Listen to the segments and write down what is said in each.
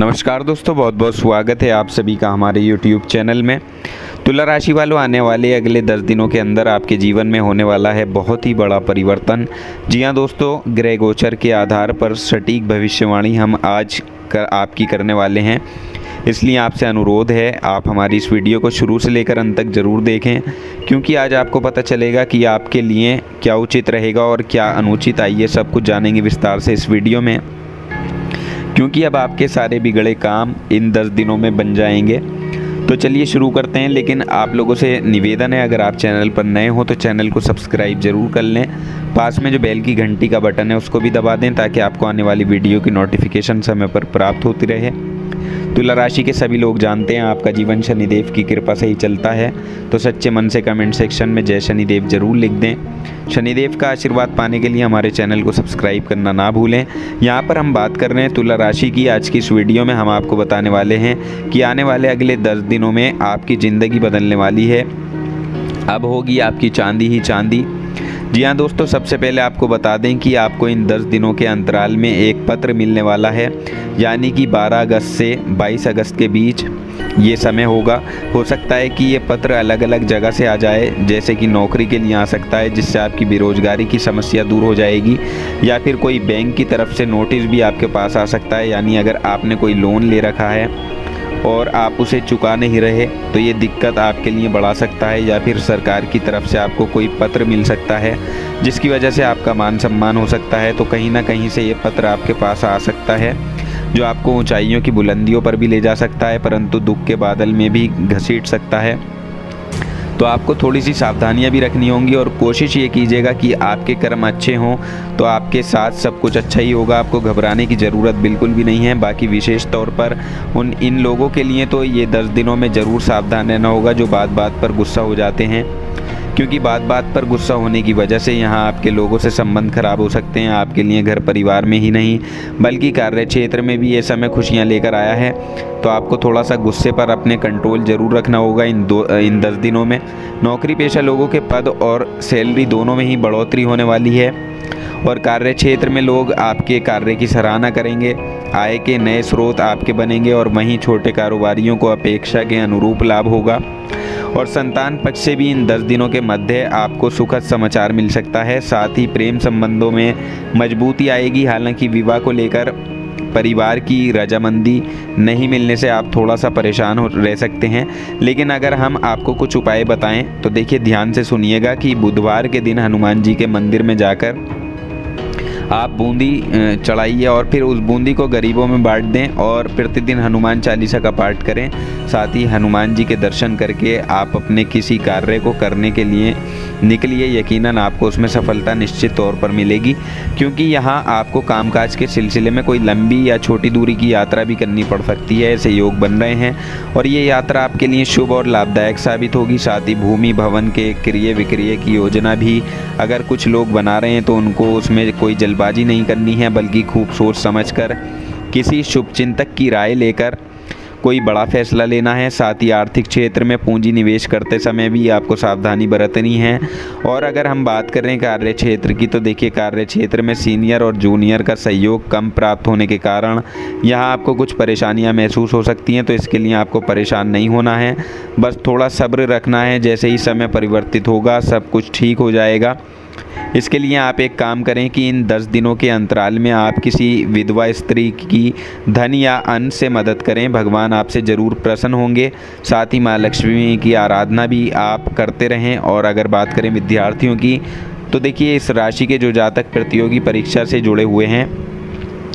नमस्कार दोस्तों, बहुत बहुत स्वागत है आप सभी का हमारे YouTube चैनल में। तुला राशि वालों, आने वाले अगले 10 दिनों के अंदर आपके जीवन में होने वाला है बहुत ही बड़ा परिवर्तन। जी हाँ दोस्तों, ग्रह गोचर के आधार पर सटीक भविष्यवाणी हम आज आपकी करने वाले हैं। इसलिए आपसे अनुरोध है, आप हमारी इस वीडियो को शुरू से लेकर अंत तक ज़रूर देखें, क्योंकि आज आपको पता चलेगा कि आपके लिए क्या उचित रहेगा और क्या अनुचित। आइए सब कुछ जानेंगे विस्तार से इस वीडियो में, क्योंकि अब आपके सारे बिगड़े काम इन 10 दिनों में बन जाएंगे। तो चलिए शुरू करते हैं। लेकिन आप लोगों से निवेदन है, अगर आप चैनल पर नए हो तो चैनल को सब्सक्राइब जरूर कर लें। पास में जो बेल की घंटी का बटन है उसको भी दबा दें, ताकि आपको आने वाली वीडियो की नोटिफिकेशन समय पर प्राप्त होती रहे। तुला राशि के सभी लोग जानते हैं आपका जीवन शनिदेव की कृपा से ही चलता है, तो सच्चे मन से कमेंट सेक्शन में जय शनिदेव जरूर लिख दें। शनिदेव का आशीर्वाद पाने के लिए हमारे चैनल को सब्सक्राइब करना ना भूलें। यहाँ पर हम बात कर रहे हैं तुला राशि की। आज की इस वीडियो में हम आपको बताने वाले हैं कि आने वाले अगले 10 दिनों में आपकी ज़िंदगी बदलने वाली है। अब होगी आपकी चांदी ही चांदी। जी हाँ दोस्तों, सबसे पहले आपको बता दें कि आपको इन 10 दिनों के अंतराल में एक पत्र मिलने वाला है, यानी कि 12 अगस्त से 22 अगस्त के बीच ये समय होगा। हो सकता है कि ये पत्र अलग अलग जगह से आ जाए, जैसे कि नौकरी के लिए आ सकता है, जिससे आपकी बेरोजगारी की समस्या दूर हो जाएगी, या फिर कोई बैंक की तरफ से नोटिस भी आपके पास आ सकता है। यानी अगर आपने कोई लोन ले रखा है और आप उसे चुका नहीं रहे तो ये दिक्कत आपके लिए बढ़ा सकता है, या फिर सरकार की तरफ से आपको कोई पत्र मिल सकता है जिसकी वजह से आपका मान सम्मान हो सकता है। तो कहीं ना कहीं से ये पत्र आपके पास आ सकता है, जो आपको ऊंचाइयों की बुलंदियों पर भी ले जा सकता है, परंतु दुख के बादल में भी घसीट सकता है। तो आपको थोड़ी सी सावधानियां भी रखनी होंगी, और कोशिश ये कीजिएगा कि आपके कर्म अच्छे हों तो आपके साथ सब कुछ अच्छा ही होगा। आपको घबराने की ज़रूरत बिल्कुल भी नहीं है। बाकी विशेष तौर पर इन लोगों के लिए तो ये 10 दिनों में ज़रूर सावधान रहना होगा जो बात बात पर गुस्सा हो जाते हैं, क्योंकि बात बात पर गुस्सा होने की वजह से यहाँ आपके लोगों से संबंध खराब हो सकते हैं। आपके लिए घर परिवार में ही नहीं बल्कि कार्य क्षेत्र में भी ये समय खुशियाँ लेकर आया है। तो आपको थोड़ा सा गुस्से पर अपने कंट्रोल ज़रूर रखना होगा इन 10 दिनों में। नौकरी पेशा लोगों के पद और सैलरी दोनों में ही बढ़ोतरी होने वाली है, और कार्य क्षेत्र में लोग आपके कार्य की सराहना करेंगे। आय के नए स्रोत आपके बनेंगे, और वहीं छोटे कारोबारियों को अपेक्षा के अनुरूप लाभ होगा। और संतान पक्ष से भी इन 10 दिनों के मध्य आपको सुखद समाचार मिल सकता है। साथ ही प्रेम संबंधों में मजबूती आएगी। हालांकि विवाह को लेकर परिवार की रजामंदी नहीं मिलने से आप थोड़ा सा परेशान रह सकते हैं। लेकिन अगर हम आपको कुछ उपाय बताएं तो देखिए, ध्यान से सुनिएगा कि बुधवार के दिन हनुमान जी के मंदिर में जाकर आप बूंदी चढ़ाइए, और फिर उस बूंदी को गरीबों में बांट दें, और प्रतिदिन हनुमान चालीसा का पाठ करें। साथ ही हनुमान जी के दर्शन करके आप अपने किसी कार्य को करने के लिए निकलिए। यकीनन आपको उसमें सफलता निश्चित तौर पर मिलेगी, क्योंकि यहाँ आपको कामकाज के सिलसिले में कोई लंबी या छोटी दूरी की यात्रा भी करनी पड़ सकती है। ऐसे योग बन रहे हैं, और ये यात्रा आपके लिए शुभ और लाभदायक साबित होगी। साथ ही भूमि भवन के क्रय विक्रय की योजना भी अगर कुछ लोग बना रहे हैं तो उनको उसमें कोई जल्दबाजी नहीं करनी है, बल्कि खूब सोच समझकर किसी शुभचिंतक की राय लेकर कोई बड़ा फैसला लेना है। साथ ही आर्थिक क्षेत्र में पूंजी निवेश करते समय भी आपको सावधानी बरतनी है। और अगर हम बात करें कार्य क्षेत्र की, तो देखिए, कार्य क्षेत्र में सीनियर और जूनियर का सहयोग कम प्राप्त होने के कारण यहाँ आपको कुछ परेशानियाँ महसूस हो सकती हैं। तो इसके लिए आपको परेशान नहीं होना है, बस थोड़ा सब्र रखना है। जैसे ही समय परिवर्तित होगा सब कुछ ठीक हो जाएगा। इसके लिए आप एक काम करें कि इन 10 दिनों के अंतराल में आप किसी विधवा स्त्री की धन या अन्न से मदद करें। भगवान आपसे ज़रूर प्रसन्न होंगे। साथ ही माँ लक्ष्मी की आराधना भी आप करते रहें। और अगर बात करें विद्यार्थियों की, तो देखिए, इस राशि के जो जातक प्रतियोगी परीक्षा से जुड़े हुए हैं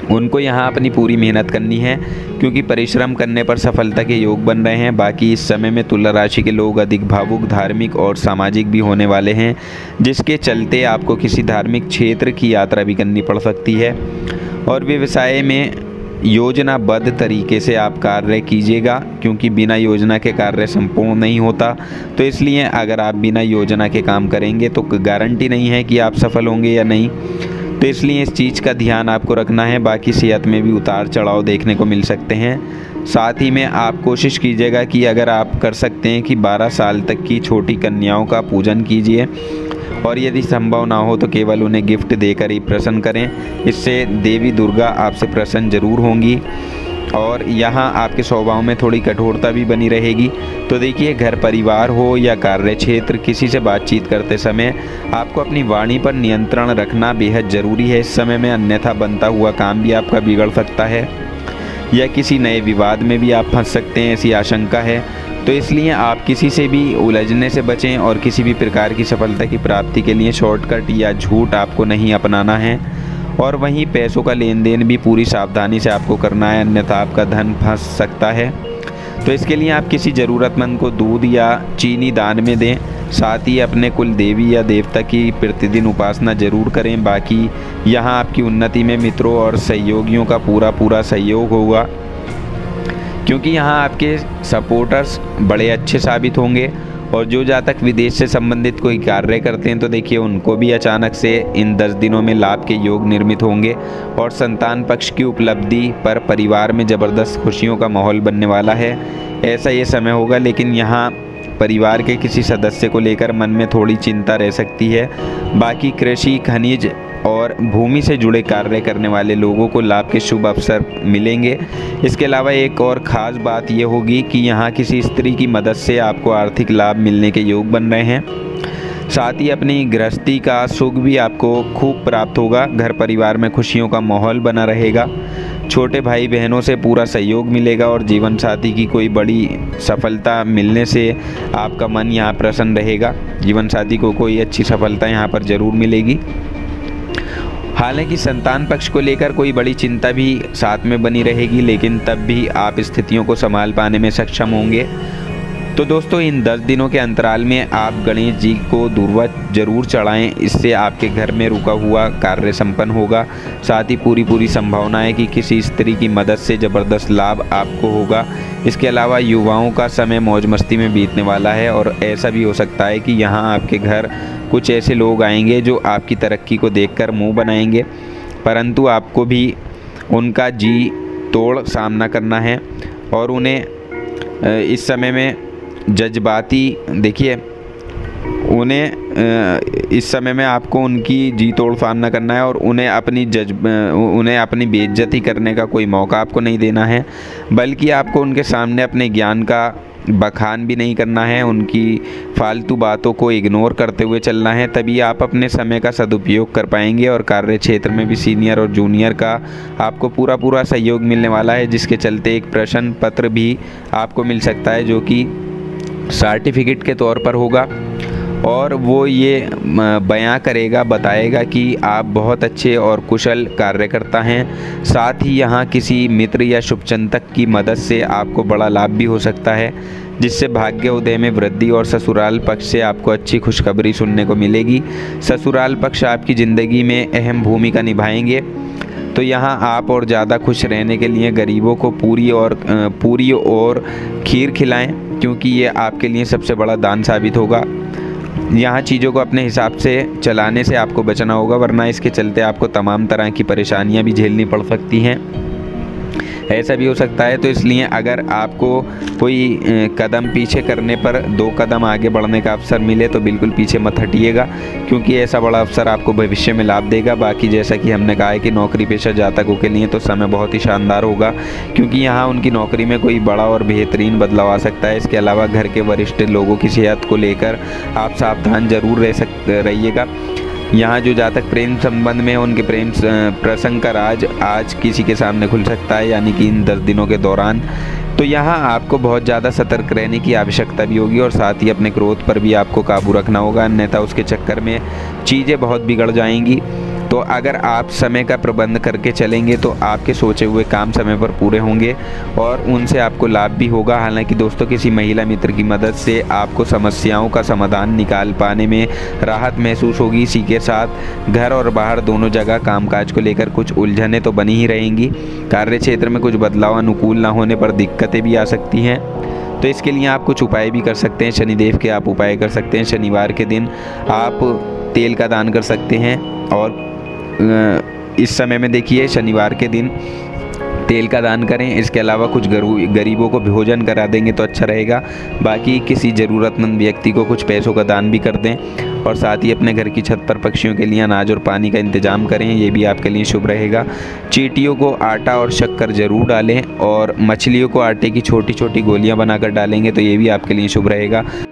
उनको यहाँ अपनी पूरी मेहनत करनी है, क्योंकि परिश्रम करने पर सफलता के योग बन रहे हैं। बाकी इस समय में तुला राशि के लोग अधिक भावुक, धार्मिक और सामाजिक भी होने वाले हैं, जिसके चलते आपको किसी धार्मिक क्षेत्र की यात्रा भी करनी पड़ सकती है। और व्यवसाय में योजनाबद्ध तरीके से आप कार्य कीजिएगा, क्योंकि बिना योजना के कार्य संपूर्ण नहीं होता। तो इसलिए अगर आप बिना योजना के काम करेंगे तो गारंटी नहीं है कि आप सफल होंगे या नहीं। तो इसलिए इस चीज़ का ध्यान आपको रखना है। बाकी सेहत में भी उतार चढ़ाव देखने को मिल सकते हैं। साथ ही में आप कोशिश कीजिएगा कि अगर आप कर सकते हैं कि 12 साल तक की छोटी कन्याओं का पूजन कीजिए, और यदि संभव ना हो तो केवल उन्हें गिफ्ट देकर ही प्रसन्न करें। इससे देवी दुर्गा आपसे प्रसन्न जरूर होंगी। और यहाँ आपके स्वभाव में थोड़ी कठोरता भी बनी रहेगी। तो देखिए, घर परिवार हो या कार्य क्षेत्र, किसी से बातचीत करते समय आपको अपनी वाणी पर नियंत्रण रखना बेहद ज़रूरी है इस समय में, अन्यथा बनता हुआ काम भी आपका बिगड़ सकता है या किसी नए विवाद में भी आप फंस सकते हैं, ऐसी आशंका है। तो इसलिए आप किसी से भी उलझने से बचें और किसी भी प्रकार की सफलता की प्राप्ति के लिए शॉर्टकट या झूठ आपको नहीं अपनाना है। और वहीं पैसों का लेन देन भी पूरी सावधानी से आपको करना है, अन्यथा आपका धन फंस सकता है। तो इसके लिए आप किसी ज़रूरतमंद को दूध या चीनी दान में दें। साथ ही अपने कुल देवी या देवता की प्रतिदिन उपासना जरूर करें। बाकी यहाँ आपकी उन्नति में मित्रों और सहयोगियों का पूरा सहयोग होगा, क्योंकि यहाँ आपके सपोर्टर्स बड़े अच्छे साबित होंगे। और जो जातक विदेश से संबंधित कोई कार्य करते हैं तो देखिए, उनको भी अचानक से इन 10 दिनों में लाभ के योग निर्मित होंगे और संतान पक्ष की उपलब्धि पर परिवार में ज़बरदस्त खुशियों का माहौल बनने वाला है, ऐसा ये समय होगा। लेकिन यहाँ परिवार के किसी सदस्य को लेकर मन में थोड़ी चिंता रह सकती है। बाकी कृषि, खनिज और भूमि से जुड़े कार्य करने वाले लोगों को लाभ के शुभ अवसर मिलेंगे। इसके अलावा एक और ख़ास बात यह होगी कि यहाँ किसी स्त्री की मदद से आपको आर्थिक लाभ मिलने के योग बन रहे हैं। साथ ही अपनी गृहस्थी का सुख भी आपको खूब प्राप्त होगा। घर परिवार में खुशियों का माहौल बना रहेगा। छोटे भाई बहनों से पूरा सहयोग मिलेगा और जीवन साथी की कोई बड़ी सफलता मिलने से आपका मन यहाँ प्रसन्न रहेगा। जीवन साथी को कोई अच्छी सफलता यहाँ पर ज़रूर मिलेगी। हालांकि संतान पक्ष को लेकर कोई बड़ी चिंता भी साथ में बनी रहेगी, लेकिन तब भी आप स्थितियों को संभाल पाने में सक्षम होंगे। तो दोस्तों, इन 10 दिनों के अंतराल में आप गणेश जी को दूर्वा जरूर चढ़ाएं। इससे आपके घर में रुका हुआ कार्य संपन्न होगा। साथ ही पूरी संभावना है कि किसी स्त्री की मदद से ज़बरदस्त लाभ आपको होगा। इसके अलावा युवाओं का समय मौज मस्ती में बीतने वाला है और ऐसा भी हो सकता है कि यहाँ आपके घर कुछ ऐसे लोग आएंगे जो आपकी तरक्की को देखकर मुंह बनाएंगे, परंतु आपको भी उनका जी तोड़ सामना करना है। और उन्हें इस समय में जज्बाती, देखिए, इस समय में आपको उनकी जी तोड़ सामना करना है और उन्हें अपनी बेइज्जती करने का कोई मौका आपको नहीं देना है, बल्कि आपको उनके सामने अपने ज्ञान का बखान भी नहीं करना है। उनकी फालतू बातों को इग्नोर करते हुए चलना है, तभी आप अपने समय का सदुपयोग कर पाएंगे। और कार्य क्षेत्र में भी सीनियर और जूनियर का आपको पूरा सहयोग मिलने वाला है, जिसके चलते एक प्रश्न पत्र भी आपको मिल सकता है, जो कि सर्टिफिकेट के तौर पर होगा। और वो ये बयां करेगा, बताएगा कि आप बहुत अच्छे और कुशल कार्यकर्ता हैं। साथ ही यहाँ किसी मित्र या शुभचिंतक की मदद से आपको बड़ा लाभ भी हो सकता है, जिससे भाग्य उदय में वृद्धि। और ससुराल पक्ष से आपको अच्छी खुशखबरी सुनने को मिलेगी। ससुराल पक्ष आपकी ज़िंदगी में अहम भूमिका निभाएंगे। तो यहाँ आप और ज़्यादा खुश रहने के लिए गरीबों को पूरी और खीर खिलाएं, क्योंकि ये आपके लिए सबसे बड़ा दान साबित होगा। यहाँ चीज़ों को अपने हिसाब से चलाने से आपको बचना होगा, वरना इसके चलते आपको तमाम तरह की परेशानियाँ भी झेलनी पड़ सकती हैं, ऐसा भी हो सकता है। तो इसलिए अगर आपको कोई कदम पीछे करने पर 2 कदम आगे बढ़ने का अवसर मिले तो बिल्कुल पीछे मत हटिएगा, क्योंकि ऐसा बड़ा अवसर आपको भविष्य में लाभ देगा। बाकी जैसा कि हमने कहा है कि नौकरी पेशा जातकों के लिए तो समय बहुत ही शानदार होगा, क्योंकि यहाँ उनकी नौकरी में कोई बड़ा और बेहतरीन बदलाव आ सकता है। इसके अलावा घर के वरिष्ठ लोगों की सेहत को लेकर आप सावधान जरूर रहिएगा। यहाँ जो जातक प्रेम संबंध में उनके प्रेम प्रसंग का राज आज किसी के सामने खुल सकता है, यानी कि इन 10 दिनों के दौरान। तो यहाँ आपको बहुत ज़्यादा सतर्क रहने की आवश्यकता भी होगी और साथ ही अपने क्रोध पर भी आपको काबू रखना होगा, अन्यथा उसके चक्कर में चीज़ें बहुत बिगड़ जाएंगी। तो अगर आप समय का प्रबंध करके चलेंगे तो आपके सोचे हुए काम समय पर पूरे होंगे और उनसे आपको लाभ भी होगा। हालांकि दोस्तों, किसी महिला मित्र की मदद से आपको समस्याओं का समाधान निकाल पाने में राहत महसूस होगी। इसी के साथ घर और बाहर दोनों जगह कामकाज को लेकर कुछ उलझनें तो बनी ही रहेंगी। कार्य क्षेत्र में कुछ बदलाव अनुकूल न होने पर दिक्कतें भी आ सकती हैं। तो इसके लिए आप कुछ उपाय भी कर सकते हैं। शनिदेव के आप उपाय कर सकते हैं। शनिवार के दिन आप तेल का दान कर सकते हैं। और इस समय में देखिए, शनिवार के दिन तेल का दान करें। इसके अलावा कुछ गरीबों को भोजन करा देंगे तो अच्छा रहेगा। बाकी किसी ज़रूरतमंद व्यक्ति को कुछ पैसों का दान भी कर दें और साथ ही अपने घर की छत पर पक्षियों के लिए अनाज और पानी का इंतजाम करें, ये भी आपके लिए शुभ रहेगा। चींटियों को आटा और शक्कर ज़रूर डालें और मछलियों को आटे की छोटी छोटी गोलियां बनाकर डालेंगे तो ये भी आपके लिए शुभ रहेगा।